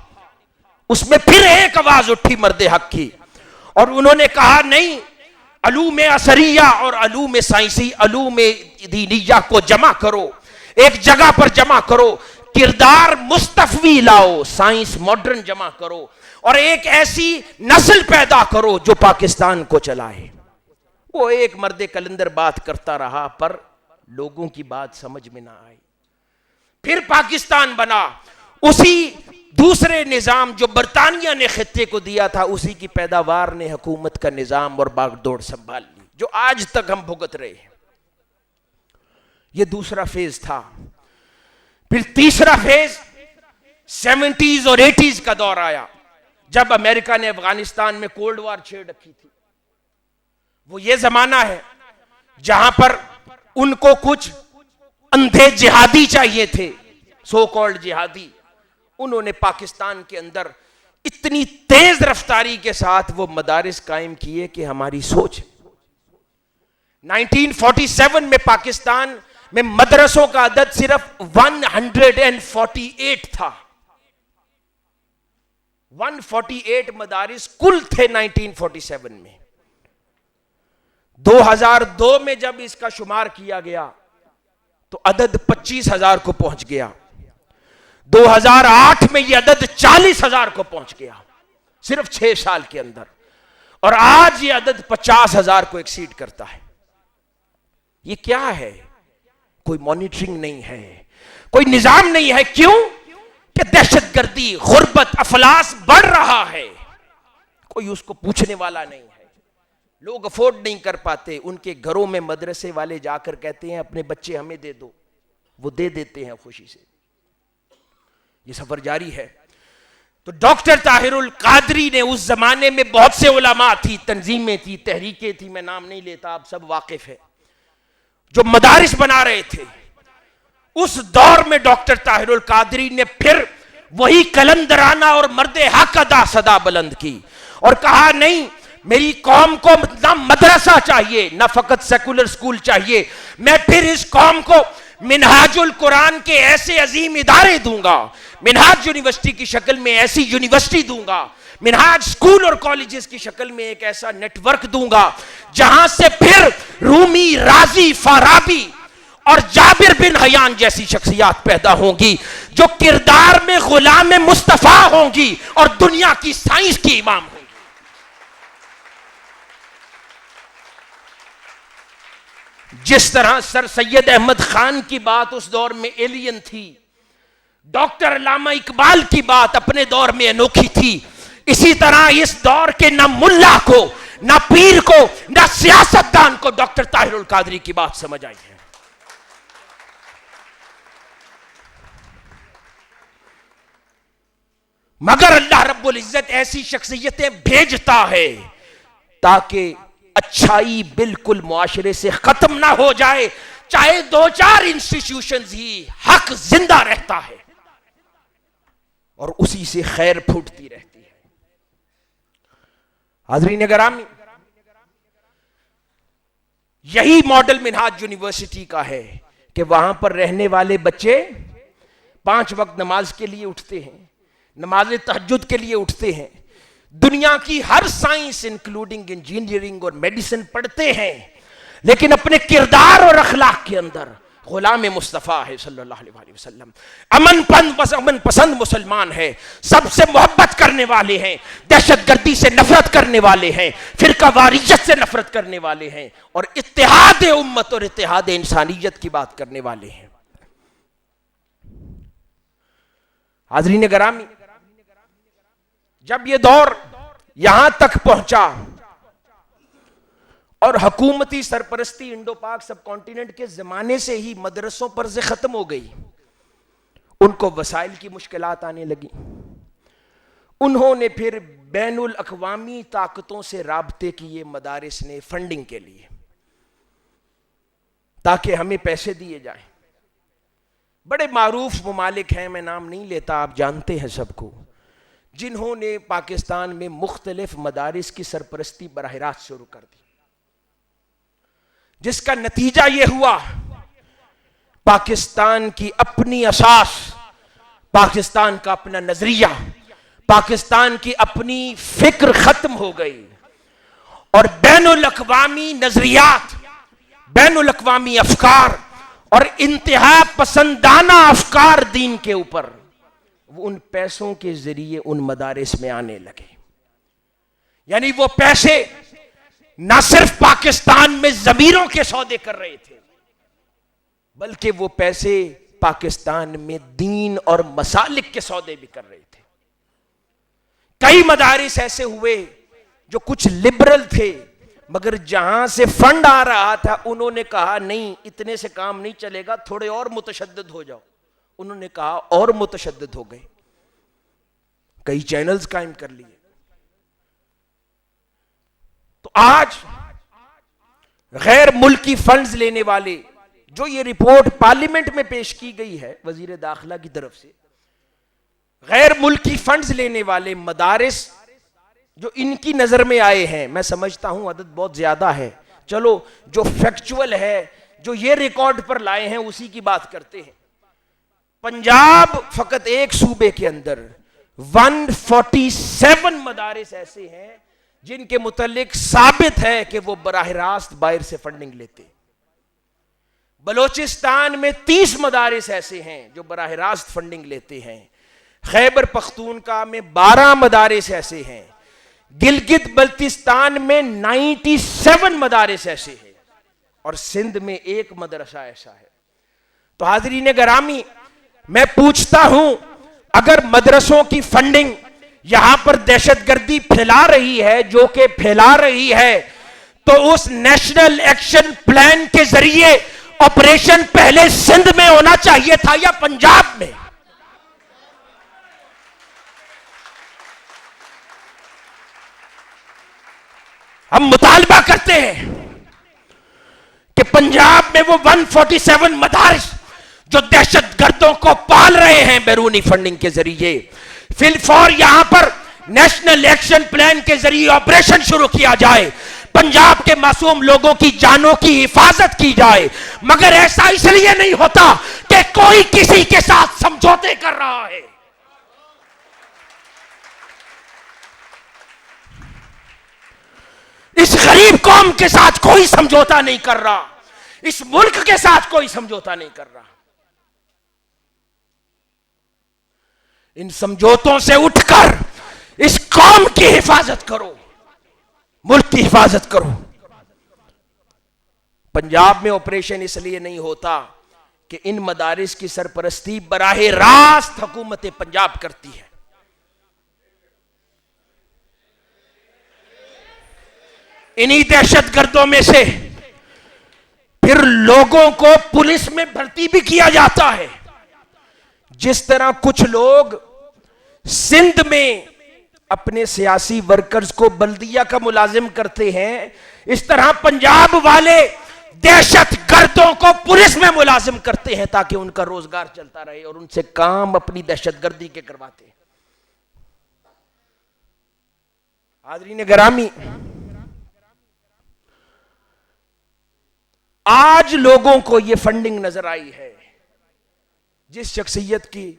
اس میں پھر ایک آواز اٹھی مرد حق کی, اور انہوں نے کہا نہیں, علوم اثریہ اور علوم سائنسی, علوم دینیہ کو جمع کرو, ایک جگہ پر جمع کرو, کردار مصطفی لاؤ, سائنس ماڈرن جمع کرو, اور ایک ایسی نسل پیدا کرو جو پاکستان کو چلائے. وہ ایک مرد کلندر بات کرتا رہا پر لوگوں کی بات سمجھ میں نہ آئی. پھر پاکستان بنا, اسی دوسرے نظام جو برطانیہ نے خطے کو دیا تھا, اسی کی پیداوار نے حکومت کا نظام اور باغ دوڑ سنبھال لی جو آج تک ہم بھگت رہے ہیں. یہ دوسرا فیز تھا. پھر تیسرا فیز 70s اور 80s کا دور آیا جب امریکہ نے افغانستان میں کولڈ وار چھیڑ رکھی تھی. وہ یہ زمانہ ہے جہاں پر ان کو کچھ اندھے جہادی چاہیے تھے, سو کالڈ جہادی. انہوں نے پاکستان کے اندر اتنی تیز رفتاری کے ساتھ وہ مدارس قائم کیے کہ ہماری سوچ 1947 میں پاکستان میں مدرسوں کا عدد صرف 148 تھا. 148 مدارس کل تھے 1947 میں. 2002 میں جب اس کا شمار کیا گیا تو عدد 25,000 کو پہنچ گیا. 2008 میں یہ عدد 40,000 کو پہنچ گیا صرف 6 سال کے اندر, اور آج یہ عدد 50,000 کو ایکسیڈ کرتا ہے. یہ کیا ہے؟ کوئی مانیٹرنگ نہیں ہے, کوئی نظام نہیں ہے. کیوں کہ دہشت گردی, غربت, افلاس بڑھ رہا ہے, کوئی اس کو پوچھنے والا نہیں ہے. لوگ افورڈ نہیں کر پاتے. ان کے گھروں میں مدرسے والے جا کر کہتے ہیں اپنے بچے ہمیں دے دو, وہ دے دیتے ہیں خوشی سے. یہ سفر جاری ہے. تو ڈاکٹر طاہر القادری نے اس زمانے میں بہت سے علماء تھی, تنظیمیں تھی, تحریکیں تھی, میں نام نہیں لیتا, آپ سب واقف ہیں, جو مدارس بنا رہے تھے. اس دور میں ڈاکٹر طاہر القادری نے پھر وہی کلندرانہ اور مرد حق ادا صدا بلند کی اور کہا نہیں, میری قوم کو نہ مدرسہ چاہیے نہ فقط سیکولر سکول چاہیے, میں پھر اس قوم کو منہاج القرآن کے ایسے عظیم ادارے دوں گا, منہاج یونیورسٹی کی شکل میں ایسی یونیورسٹی دوں گا, منہاج سکول اور کالجز کی شکل میں ایک ایسا نیٹ ورک دوں گا جہاں سے پھر رومی, رازی, فارابی اور جابر بن حیان جیسی شخصیات پیدا ہوں گی جو کردار میں غلام مصطفیٰ ہوں گی اور دنیا کی سائنس کی امام ہوں گی. جس طرح سر سید احمد خان کی بات اس دور میں ایلین تھی, ڈاکٹر علامہ اقبال کی بات اپنے دور میں انوکھی تھی, اسی طرح اس دور کے نہ ملا کو, نہ پیر کو, نہ سیاستدان کو ڈاکٹر طاہر القادری کی بات سمجھ آئی ہے. مگر اللہ رب العزت ایسی شخصیتیں بھیجتا ہے تاکہ اچھائی بالکل معاشرے سے ختم نہ ہو جائے, چاہے 2-4 انسٹیٹیوشنز ہی, حق زندہ رہتا ہے اور اسی سے خیر پھوٹتی رہتی ہے. حاضرین گرامی, یہی ماڈل منہاج یونیورسٹی کا ہے کہ وہاں پر رہنے والے بچے 5 وقت نماز کے لیے اٹھتے ہیں, نماز تہجد کے لیے اٹھتے ہیں, دنیا کی ہر سائنس انکلوڈنگ انجینئرنگ اور میڈیسن پڑھتے ہیں, لیکن اپنے کردار اور اخلاق کے اندر غلام مصطفیٰ ہے صلی اللہ علیہ وسلم. امن پسند مسلمان ہے, سب سے محبت کرنے والے ہیں, دہشت گردی سے نفرت کرنے والے ہیں, فرقہ واریت سے نفرت کرنے والے ہیں, اور اتحاد امت اور اتحاد انسانیت کی بات کرنے والے ہیں. حاضرین گرامی, جب یہ دور یہاں تک پہنچا اور حکومتی سرپرستی انڈو پاک سب کانٹیننٹ کے زمانے سے ہی مدرسوں پر سے ختم ہو گئی, ان کو وسائل کی مشکلات آنے لگی. انہوں نے پھر بین الاقوامی طاقتوں سے رابطے کیے مدارس نے فنڈنگ کے لیے, تاکہ ہمیں پیسے دیے جائیں. بڑے معروف ممالک ہیں, میں نام نہیں لیتا, آپ جانتے ہیں سب کو, جنہوں نے پاکستان میں مختلف مدارس کی سرپرستی براہ راست شروع کر دی, جس کا نتیجہ یہ ہوا پاکستان کی اپنی اساس, پاکستان کا اپنا نظریہ, پاکستان کی اپنی فکر ختم ہو گئی, اور بین الاقوامی نظریات, بین الاقوامی افکار اور انتہا پسندانہ افکار دین کے اوپر وہ ان پیسوں کے ذریعے ان مدارس میں آنے لگے. یعنی وہ پیسے نہ صرف پاکستان میں ضمیروں کے سودے کر رہے تھے, بلکہ وہ پیسے پاکستان میں دین اور مسالک کے سودے بھی کر رہے تھے. کئی مدارس ایسے ہوئے جو کچھ لبرل تھے, مگر جہاں سے فنڈ آ رہا تھا انہوں نے کہا نہیں اتنے سے کام نہیں چلے گا, تھوڑے اور متشدد ہو جاؤ. انہوں نے کہا اور متشدد ہو گئے, کئی چینلز قائم کر لیے. تو آج غیر ملکی فنڈز لینے والے, جو یہ رپورٹ پارلیمنٹ میں پیش کی گئی ہے وزیر داخلہ کی طرف سے, غیر ملکی فنڈز لینے والے مدارس جو ان کی نظر میں آئے ہیں، میں سمجھتا ہوں عدد بہت زیادہ ہے، چلو جو فیکچول ہے، جو یہ ریکارڈ پر لائے ہیں اسی کی بات کرتے ہیں۔ پنجاب فقط ایک صوبے کے اندر 147 مدارس ایسے ہیں جن کے متعلق ثابت ہے کہ وہ براہ راست باہر سے فنڈنگ لیتے۔ بلوچستان میں 30 مدارس ایسے ہیں جو براہ راست فنڈنگ لیتے ہیں۔ خیبر پختونخوا میں 12 مدارس ایسے ہیں۔ گلگت بلتستان میں 97 مدارس ایسے ہیں، اور سندھ میں ایک مدرسہ ایسا ہے۔ تو حاضرین گرامی، میں پوچھتا ہوں، اگر مدرسوں کی فنڈنگ یہاں پر دہشت گردی پھیلا رہی ہے جو کہ پھیلا رہی ہے، تو اس نیشنل ایکشن پلان کے ذریعے آپریشن پہلے سندھ میں ہونا چاہیے تھا یا پنجاب میں؟ ہم مطالبہ کرتے ہیں کہ پنجاب میں وہ 147 مدارس جو دہشت گردوں کو پال رہے ہیں بیرونی فنڈنگ کے ذریعے، فی الفور یہاں پر نیشنل ایکشن پلان کے ذریعے آپریشن شروع کیا جائے، پنجاب کے معصوم لوگوں کی جانوں کی حفاظت کی جائے۔ مگر ایسا اس لیے نہیں ہوتا کہ کوئی کسی کے ساتھ سمجھوتے کر رہا ہے۔ اس غریب قوم کے ساتھ کوئی سمجھوتا نہیں کر رہا، اس ملک کے ساتھ کوئی سمجھوتا نہیں کر رہا۔ ان سمجھوتوں سے اٹھ کر اس قوم کی حفاظت کرو، ملک کی حفاظت کرو۔ پنجاب میں آپریشن اس لیے نہیں ہوتا کہ ان مدارس کی سرپرستی براہ راست حکومت پنجاب کرتی ہے۔ انہی دہشت گردوں میں سے پھر لوگوں کو پولیس میں بھرتی بھی کیا جاتا ہے۔ جس طرح کچھ لوگ سندھ میں اپنے سیاسی ورکرز کو بلدیہ کا ملازم کرتے ہیں، اس طرح پنجاب والے دہشت گردوں کو پولیس میں ملازم کرتے ہیں تاکہ ان کا روزگار چلتا رہے اور ان سے کام اپنی دہشت گردی کے کرواتے ہیں۔ حاضرین گرامی، آج لوگوں کو یہ فنڈنگ نظر آئی ہے، جس شخصیت کی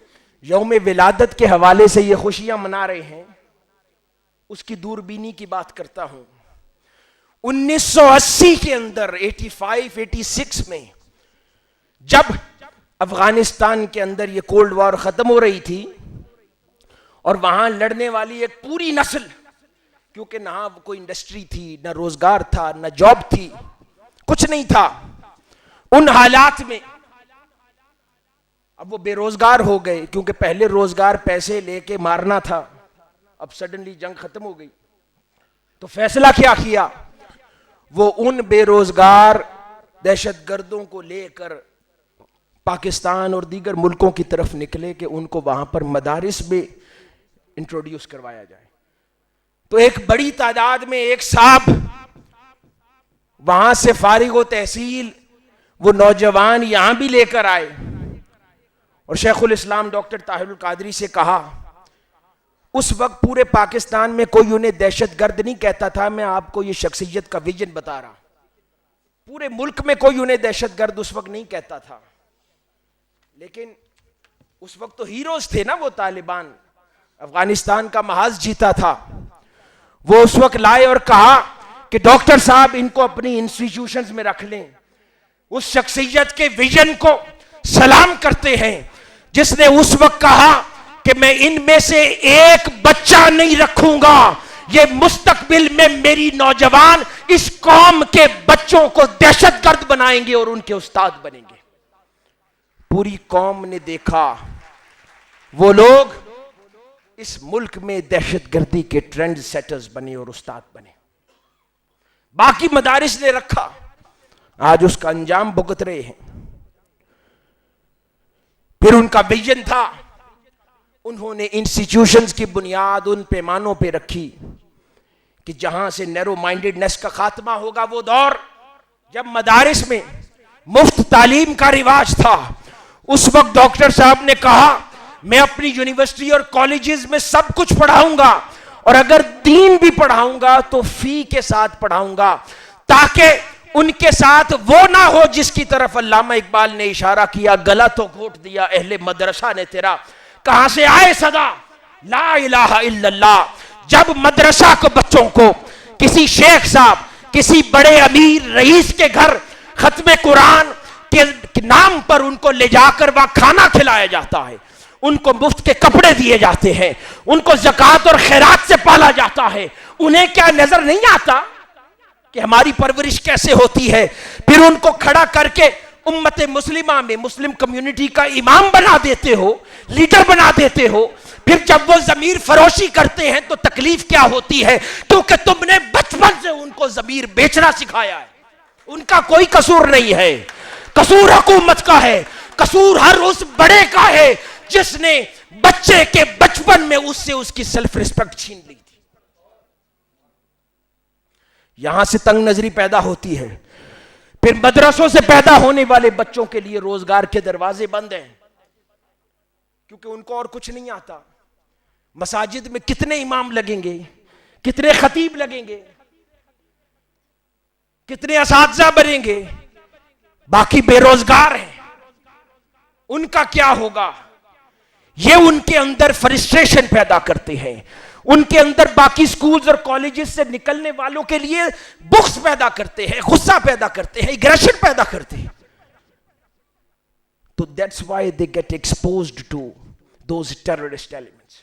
یوم ولادت کے حوالے سے یہ خوشیاں منا رہے ہیں، اس کی دوربینی کی بات کرتا ہوں۔ 1980 کے اندر 85-86 میں جب افغانستان کے اندر یہ کولڈ وار ختم ہو رہی تھی اور وہاں لڑنے والی ایک پوری نسل، کیونکہ نہ کوئی انڈسٹری تھی، نہ روزگار تھا، نہ جاب تھی، کچھ نہیں تھا، ان حالات میں اب وہ بے روزگار ہو گئے، کیونکہ پہلے روزگار پیسے لے کے مارنا تھا، اب سڈنلی جنگ ختم ہو گئی۔ تو فیصلہ کیا کیا؟ وہ ان بے روزگار دہشت گردوں کو لے کر پاکستان اور دیگر ملکوں کی طرف نکلے کہ ان کو وہاں پر مدارس میں انٹروڈیوس کروایا جائے۔ تو ایک بڑی تعداد میں ایک صاحب وہاں سے فارغ و تحصیل وہ نوجوان یہاں بھی لے کر آئے اور شیخ الاسلام ڈاکٹر طاہر القادری سے کہا، اس وقت پورے پاکستان میں کوئی انہیں دہشت گرد نہیں کہتا تھا، میں آپ کو یہ شخصیت کا ویژن بتا رہا، پورے ملک میں کوئی انہیں دہشت گرد اس وقت نہیں کہتا تھا، لیکن اس وقت تو ہیروز تھے نا وہ طالبان، افغانستان کا محاذ جیتا تھا۔ وہ اس وقت لائے اور کہا کہ ڈاکٹر صاحب ان کو اپنی انسٹیٹیوشنز میں رکھ لیں۔ اس شخصیت کے ویژن کو سلام کرتے ہیں جس نے اس وقت کہا کہ میں ان میں سے ایک بچہ نہیں رکھوں گا، یہ مستقبل میں میری نوجوان اس قوم کے بچوں کو دہشت گرد بنائیں گے اور ان کے استاد بنیں گے۔ پوری قوم نے دیکھا وہ لوگ اس ملک میں دہشت گردی کے ٹرینڈ سیٹرز بنے اور استاد بنے۔ باقی مدارس نے رکھا، آج اس کا انجام بھگت رہے ہیں۔ پھر ان کا ویژن تھا، انہوں نے انسٹیٹیوشنز کی بنیاد ان پیمانوں پہ رکھی کہ جہاں سے نیرو مائنڈڈنس کا خاتمہ ہوگا۔ وہ دور جب مدارس میں مفت تعلیم کا رواج تھا، اس وقت ڈاکٹر صاحب نے کہا میں اپنی یونیورسٹی اور کالجز میں سب کچھ پڑھاؤں گا، اور اگر دین بھی پڑھاؤں گا تو فی کے ساتھ پڑھاؤں گا، تاکہ ان کے ساتھ وہ نہ ہو جس کی طرف علامہ اقبال نے اشارہ کیا، گلا تو گھونٹ دیا اہل مدرسہ نے تیرا، کہاں سے آئے صدا لا الہ الا اللہ۔ جب مدرسہ کو بچوں کو کسی شیخ صاحب، کسی بڑے امیر رئیس کے گھر ختم قرآن کے نام پر ان کو لے جا کر وہاں کھانا کھلایا جاتا ہے، ان کو مفت کے کپڑے دیے جاتے ہیں، ان کو زکوٰۃ اور خیرات سے پالا جاتا ہے، انہیں کیا نظر نہیں آتا کہ ہماری پرورش کیسے ہوتی ہے؟ پھر ان کو کھڑا کر کے امت مسلمہ میں مسلم کمیونٹی کا امام بنا دیتے ہو، لیڈر بنا دیتے ہو، پھر جب وہ ضمیر فروشی کرتے ہیں تو تکلیف کیا ہوتی ہے؟ کیونکہ تم نے بچپن سے ان کو ضمیر بیچنا سکھایا ہے۔ ان کا کوئی قصور نہیں ہے، قصور حکومت کا ہے، قصور ہر اس بڑے کا ہے جس نے بچے کے بچپن میں اس سے اس کی سیلف ریسپیکٹ چھین لی تھی۔ یہاں سے تنگ نظری پیدا ہوتی ہے، پھر مدرسوں سے پیدا ہونے والے بچوں کے لیے روزگار کے دروازے بند ہیں، کیونکہ ان کو اور کچھ نہیں آتا۔ مساجد میں کتنے امام لگیں گے، کتنے خطیب لگیں گے، کتنے اساتذہ بنیں گے، باقی بے روزگار ہیں، ان کا کیا ہوگا؟ یہ ان کے اندر فرسٹریشن پیدا کرتے ہیں، ان کے اندر باقی سکولز اور کالجز سے نکلنے والوں کے لیے بغض پیدا کرتے ہیں، غصہ پیدا کرتے ہیں، ایگریشن پیدا کرتے ہیں۔ تو that's why they get exposed to those terrorist elements۔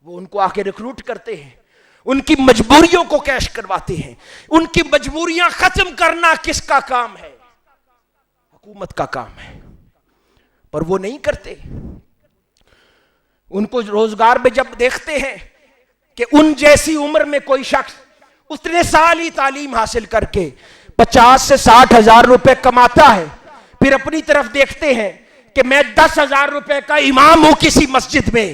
وہ ان کو آ کے ریکروٹ کرتے ہیں، ان کی مجبوریوں کو کیش کرواتے ہیں۔ ان کی مجبوریاں ختم کرنا کس کا کام ہے؟ حکومت کا کام ہے، پر وہ نہیں کرتے۔ ان کو روزگار میں جب دیکھتے ہیں کہ ان جیسی عمر میں کوئی شخص اتنے سال ہی تعلیم حاصل کر کے 50 سے 60 ہزار روپے کماتا ہے، پھر اپنی طرف دیکھتے ہیں کہ میں 10,000 روپے کا امام ہوں کسی مسجد میں،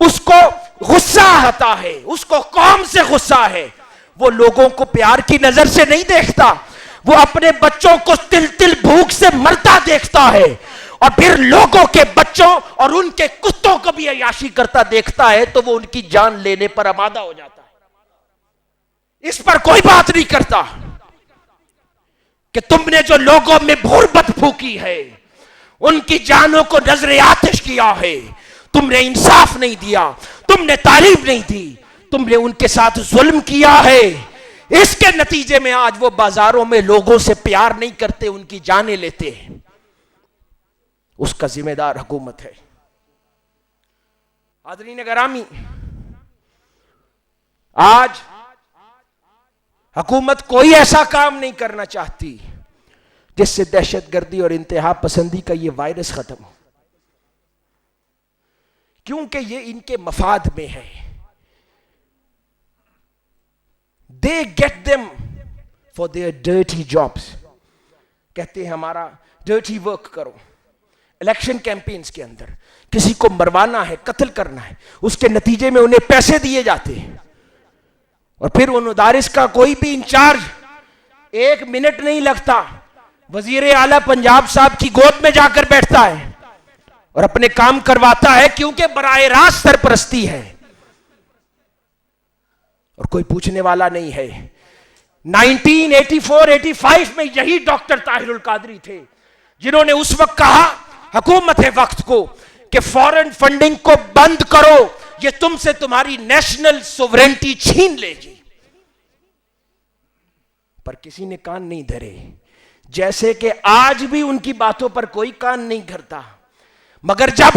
اس کو غصہ آتا ہے، اس کو قوم سے غصہ ہے۔ وہ لوگوں کو پیار کی نظر سے نہیں دیکھتا، وہ اپنے بچوں کو تل تل بھوک سے مرتا دیکھتا ہے، اور پھر لوگوں کے بچوں اور ان کے کتوں کو بھی عیاشی کرتا دیکھتا ہے تو وہ ان کی جان لینے پر آمادہ ہو جاتا ہے۔ اس پر کوئی بات نہیں کرتا کہ تم نے جو لوگوں میں غربت پھونکی ہے، ان کی جانوں کو نظر آتش کیا ہے، تم نے انصاف نہیں دیا، تم نے تعلیم نہیں دی، تم نے ان کے ساتھ ظلم کیا ہے، اس کے نتیجے میں آج وہ بازاروں میں لوگوں سے پیار نہیں کرتے، ان کی جانیں لیتے ہیں۔ اس کا ذمہ دار حکومت ہے۔ حاضرین گرامی، آج حکومت کوئی ایسا کام نہیں کرنا چاہتی جس سے دہشت گردی اور انتہا پسندی کا یہ وائرس ختم ہو، کیونکہ یہ ان کے مفاد میں ہے۔ They get them for their dirty jobs۔ کہتے ہیں ہمارا ڈرٹی ورک کرو۔ الیکشن کیمپینز کے اندر کسی کو مروانا ہے، قتل کرنا ہے، اس کے نتیجے میں انہیں پیسے دیے جاتے ہیں، اور پھر ان مدارس کا کوئی بھی انچارج 1 منٹ نہیں لگتا، وزیر اعلیٰ پنجاب صاحب کی گود میں جا کر بیٹھتا ہے اور اپنے کام کرواتا ہے، کیونکہ براہ راست سرپرستی ہے اور کوئی پوچھنے والا نہیں ہے۔ 1984-85 میں یہی ڈاکٹر طاہر القادری تھے جنہوں نے اس وقت کہا حکومت وقت کو کہ فورن فنڈنگ کو بند کرو، یہ تم سے تمہاری نیشنل سوورنٹی چھین لے گی، پر کسی نے کان نہیں دھرے، جیسے کہ آج بھی ان کی باتوں پر کوئی کان نہیں دھرتا۔ مگر جب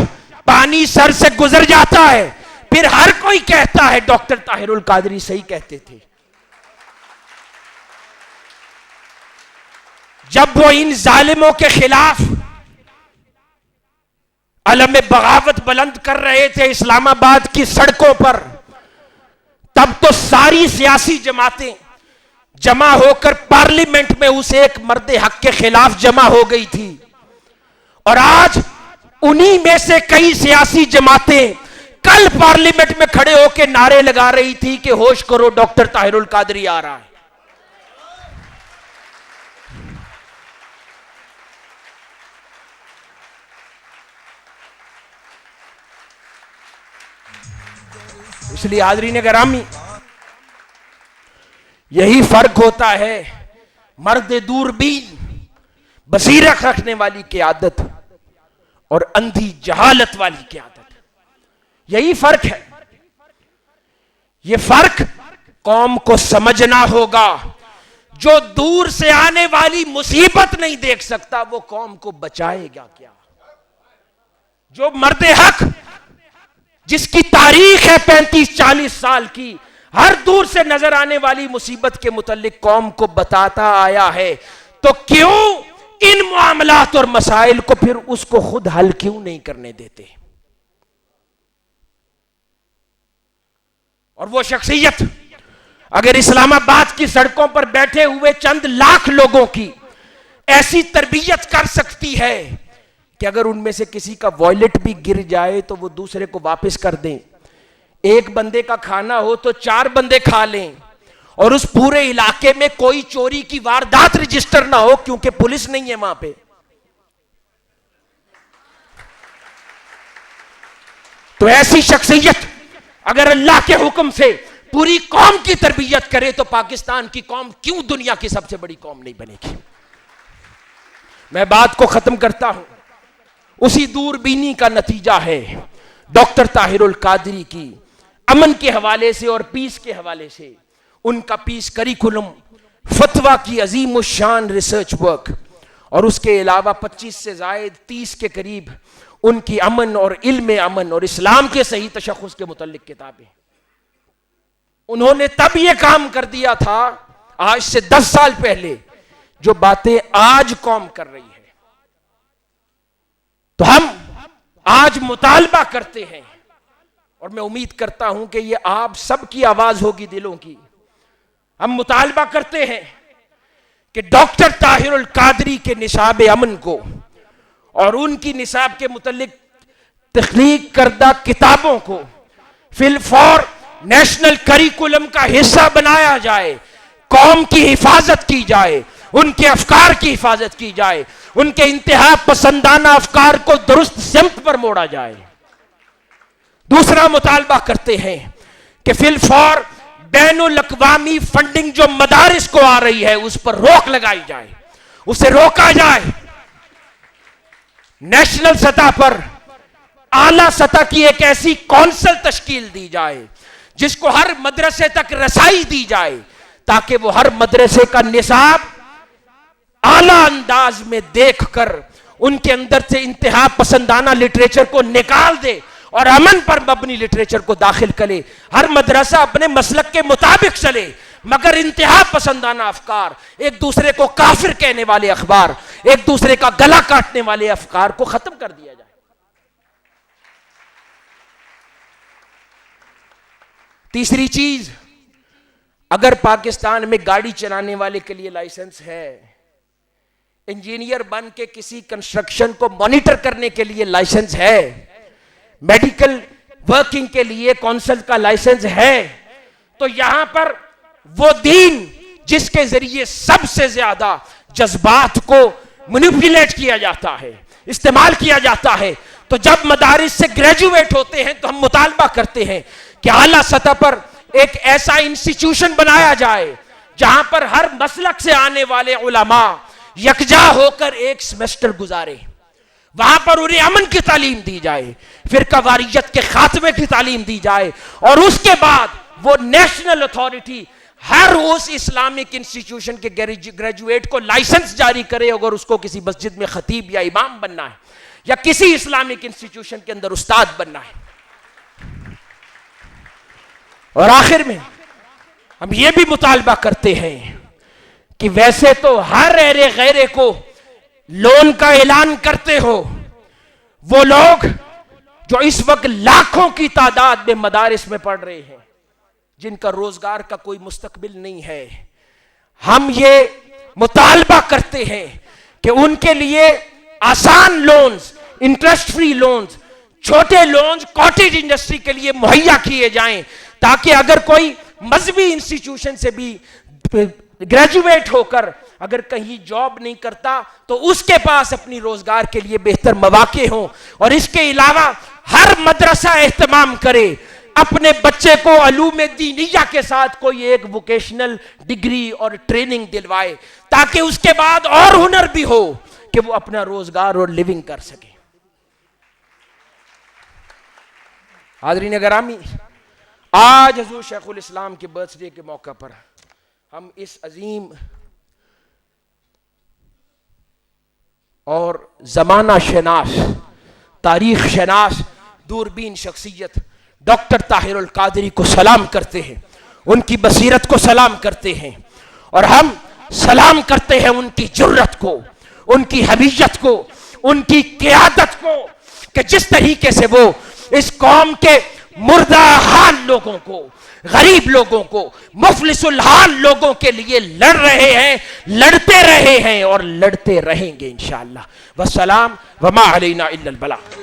پانی سر سے گزر جاتا ہے پھر ہر کوئی کہتا ہے ڈاکٹر طاہر القادری صحیح کہتے تھے۔ جب وہ ان ظالموں کے خلاف علم بغاوت بلند کر رہے تھے اسلام آباد کی سڑکوں پر، تب تو ساری سیاسی جماعتیں جمع ہو کر پارلیمنٹ میں اس ایک مرد حق کے خلاف جمع ہو گئی تھی، اور آج انہی میں سے کئی سیاسی جماعتیں کل پارلیمنٹ میں کھڑے ہو کے نعرے لگا رہی تھی کہ ہوش کرو ڈاکٹر طاہر القادری آ رہا ہے۔ اس لیے حاضرین گرامی، یہی فرق ہوتا ہے مرد دوربین بصیرت رکھنے والی قیادت اور اندھی جہالت والی قیادت. یہی فرق ہے. یہ فرق قوم کو سمجھنا ہوگا. جو دور سے آنے والی مصیبت نہیں دیکھ سکتا وہ قوم کو بچائے گا کیا؟ جو مرد حق جس کی تاریخ ہے 35-40 سال کی، ہر دور سے نظر آنے والی مصیبت کے متعلق قوم کو بتاتا آیا ہے، تو کیوں ان معاملات اور مسائل کو پھر اس کو خود حل کیوں نہیں کرنے دیتے؟ اور وہ شخصیت اگر اسلام آباد کی سڑکوں پر بیٹھے ہوئے چند لاکھ لوگوں کی ایسی تربیت کر سکتی ہے کہ اگر ان میں سے کسی کا وائلٹ بھی گر جائے تو وہ دوسرے کو واپس کر دیں، ایک بندے کا کھانا ہو تو 4 بندے کھا لیں، اور اس پورے علاقے میں کوئی چوری کی واردات رجسٹر نہ ہو کیونکہ پولیس نہیں ہے وہاں پہ، تو ایسی شخصیت اگر اللہ کے حکم سے پوری قوم کی تربیت کرے تو پاکستان کی قوم کیوں دنیا کی سب سے بڑی قوم نہیں بنے گی؟ میں بات کو ختم کرتا ہوں. اسی دوربینی کا نتیجہ ہے ڈاکٹر طاہر القادری کی امن کے حوالے سے اور پیس کے حوالے سے ان کا پیس کریکولم، فتویٰ کی عظیم الشان ریسرچ ورک، اور اس کے علاوہ 25 سے زائد 30 کے قریب ان کی امن اور علم امن اور اسلام کے صحیح تشخص کے متعلق کتابیں. انہوں نے تب یہ کام کر دیا تھا آج سے 10 سال پہلے جو باتیں آج قوم کر رہی ہے. تو ہم آج مطالبہ کرتے ہیں، اور میں امید کرتا ہوں کہ یہ آپ سب کی آواز ہوگی دلوں کی. ہم مطالبہ کرتے ہیں کہ ڈاکٹر طاہر القادری کے نصاب امن کو اور ان کی نصاب کے متعلق تخلیق کردہ کتابوں کو فی الفور نیشنل کریکولم کا حصہ بنایا جائے، قوم کی حفاظت کی جائے، ان کے افکار کی حفاظت کی جائے، ان کے انتہا پسندانہ افکار کو درست سمت پر موڑا جائے. دوسرا مطالبہ کرتے ہیں کہ فی الفور بین الاقوامی فنڈنگ جو مدارس کو آ رہی ہے اس پر روک لگائی جائے، اسے روکا جائے. نیشنل سطح پر اعلیٰ سطح کی ایک ایسی کونسل تشکیل دی جائے جس کو ہر مدرسے تک رسائی دی جائے تاکہ وہ ہر مدرسے کا نصاب اعلیٰ انداز میں دیکھ کر ان کے اندر سے انتہا پسندانہ لٹریچر کو نکال دے اور امن پر مبنی لٹریچر کو داخل کرے. ہر مدرسہ اپنے مسلک کے مطابق چلے مگر انتہا پسندانہ افکار، ایک دوسرے کو کافر کہنے والے اخبار، ایک دوسرے کا گلا کاٹنے والے افکار کو ختم کر دیا جائے. تیسری چیز، اگر پاکستان میں گاڑی چلانے والے کے لیے لائسنس ہے، انجینئر بن کے کسی کنسٹرکشن کو مانیٹر کرنے کے لیے لائسنس ہے، میڈیکل ورکنگ کے لیے کونسل کا لائسنس ہے، تو یہاں پر وہ دین جس کے ذریعے سب سے زیادہ جذبات کو مینیپولیٹ کیا جاتا ہے، استعمال کیا جاتا ہے، تو جب مدارس سے گریجویٹ ہوتے ہیں تو ہم مطالبہ کرتے ہیں کہ اعلیٰ سطح پر ایک ایسا انسٹیٹیوشن بنایا جائے جہاں پر ہر مسلک سے آنے والے علماء یکجا ہو کر ایک سیمسٹر گزارے. وہاں پر انہیں امن کی تعلیم دی جائے، فرقہ واریت کے خاتمے کی تعلیم دی جائے، اور اس کے بعد وہ نیشنل اتھارٹی ہر اس اسلامک انسٹیٹیوشن کے گریجویٹ کو لائسنس جاری کرے اگر اس کو کسی مسجد میں خطیب یا امام بننا ہے یا کسی اسلامک انسٹیٹیوشن کے اندر استاد بننا ہے. اور آخر میں ہم یہ بھی مطالبہ کرتے ہیں کہ ویسے تو ہر ایرے غیرے کو لون کا اعلان کرتے ہو، وہ لوگ جو اس وقت لاکھوں کی تعداد میں مدارس میں پڑھ رہے ہیں جن کا روزگار کا کوئی مستقبل نہیں ہے، ہم یہ مطالبہ کرتے ہیں کہ ان کے لیے آسان لونز، انٹرسٹ فری لونز، چھوٹے لونز کاٹیج انڈسٹری کے لیے مہیا کیے جائیں تاکہ اگر کوئی مذہبی انسٹیٹیوشن سے بھی گریجویٹ ہو کر اگر کہیں جاب نہیں کرتا تو اس کے پاس اپنی روزگار کے لیے بہتر مواقع ہوں. اور اس کے علاوہ ہر مدرسہ اہتمام کرے اپنے بچے کو علوم دینیہ کے ساتھ کوئی ایک ووکیشنل ڈگری اور ٹریننگ دلوائے تاکہ اس کے بعد اور ہنر بھی ہو کہ وہ اپنا روزگار اور لیونگ کر سکے. حاضرین گرامی، آج حضور شیخ الاسلام کے برتھ ڈے کے موقع پر ہم اس عظیم اور زمانہ شناس، تاریخ شناس، دوربین شخصیت ڈاکٹر طاہر القادری کو سلام کرتے ہیں، ان کی بصیرت کو سلام کرتے ہیں، اور ہم سلام کرتے ہیں ان کی جرت کو، ان کی حمیت کو، ان کی قیادت کو، کہ جس طریقے سے وہ اس قوم کے مردہ حال لوگوں کو، غریب لوگوں کو، مفلس الحال لوگوں کے لیے لڑ رہے ہیں، لڑتے رہے ہیں اور لڑتے رہیں گے انشاءاللہ. والسلام وما علینا الا البلاغ.